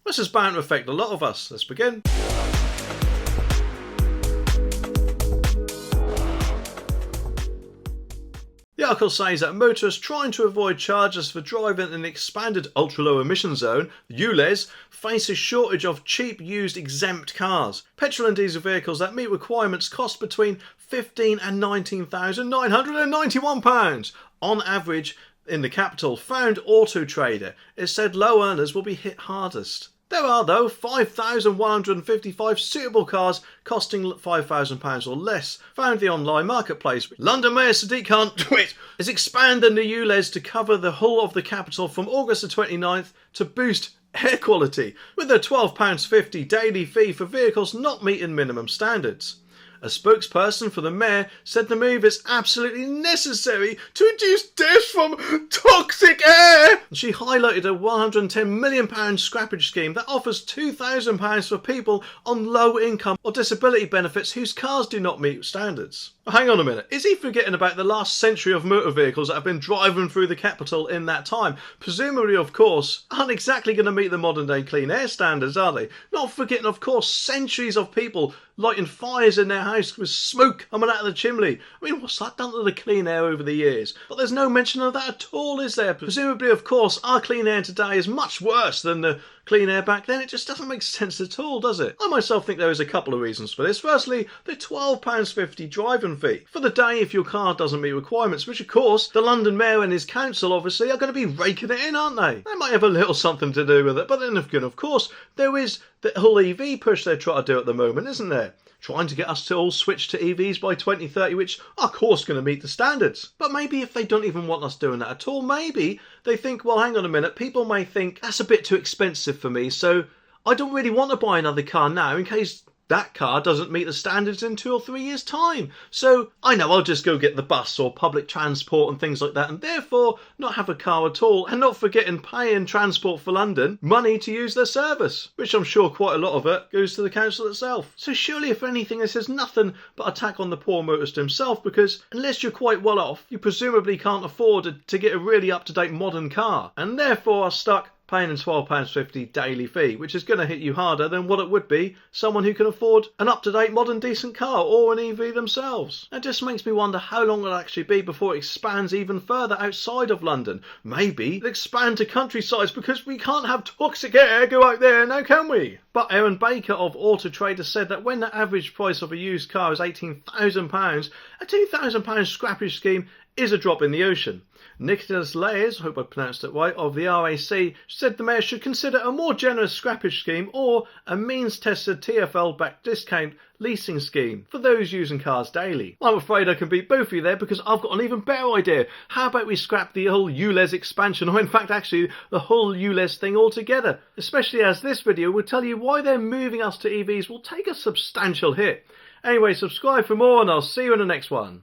This is bound to affect a lot of us. Let's begin. The article says that motorists trying to avoid charges for driving in an expanded ultra-low emission zone, the Ulez, face a shortage of cheap used exempt cars. Petrol and diesel vehicles that meet requirements cost between £15,000 and £19,991 on average in the capital, found Auto Trader. It said low earners will be hit hardest. There are, though, 5,155 suitable cars costing £5,000 or less, found the online marketplace. London Mayor Sadiq Khan is expanding the Ulez to cover the whole of the capital from August the 29th to boost air quality, with a £12.50 daily fee for vehicles not meeting minimum standards. A spokesperson for the mayor said the move is absolutely necessary to reduce deaths from toxic air. She highlighted a £110 million scrappage scheme that offers £2,000 for people on low income or disability benefits whose cars do not meet standards. Hang on a minute, is he forgetting about the last century of motor vehicles that have been driving through the capital in that time? Presumably, of course, aren't exactly going to meet the modern day clean air standards, are they? Not forgetting, of course, centuries of people lighting fires in their house with smoke coming out of the chimney. I mean, what's that done to the clean air over the years? But there's no mention of that at all, is there? Presumably, of course, our clean air today is much worse than the clean air back then. It just doesn't make sense at all, does it? I myself think there is a couple of reasons for this. Firstly, the £12.50 driving fee for the day if your car doesn't meet requirements, which of course the London Mayor and his council obviously are going to be raking it in, aren't they? They might have a little something to do with it, but then again, of course, there is the whole EV push they're trying to do at the moment, isn't there? Trying to get us to all switch to EVs by 2030, which are of course going to meet the standards. But maybe if they don't even want us doing that at all, maybe they think, well, hang on a minute, people may think that's a bit too expensive for me, so I don't really want to buy another car now in case that car doesn't meet the standards in 2 or 3 years' time. So I know I'll just go get the bus or public transport and things like that, and therefore not have a car at all, and not forgetting paying Transport for London money to use their service, which I'm sure quite a lot of it goes to the council itself. So surely, if anything, this is nothing but attack on the poor motorist himself, because unless you're quite well off, you presumably can't afford to get a really up-to-date modern car, and therefore are stuck paying a £12.50 daily fee, which is going to hit you harder than what it would be someone who can afford an up-to-date modern decent car or an EV themselves. It just makes me wonder how long it'll actually be before it expands even further outside of London. Maybe it'll expand to countrysides because we can't have toxic air go out there now, can we? But Aaron Baker of Auto Trader said that when the average price of a used car is £18,000, a £2,000 scrappage scheme is a drop in the ocean. Nicholas Layers, I hope I pronounced it right, of the RAC, said the mayor should consider a more generous scrappage scheme or a means-tested TfL-backed discount leasing scheme for those using cars daily. I'm afraid I can beat both of you there because I've got an even better idea. How about we scrap the whole Ulez expansion, or in fact actually the whole Ulez thing altogether, especially as this video will tell you why they're moving us to EVs will take a substantial hit. Anyway, subscribe for more and I'll see you in the next one.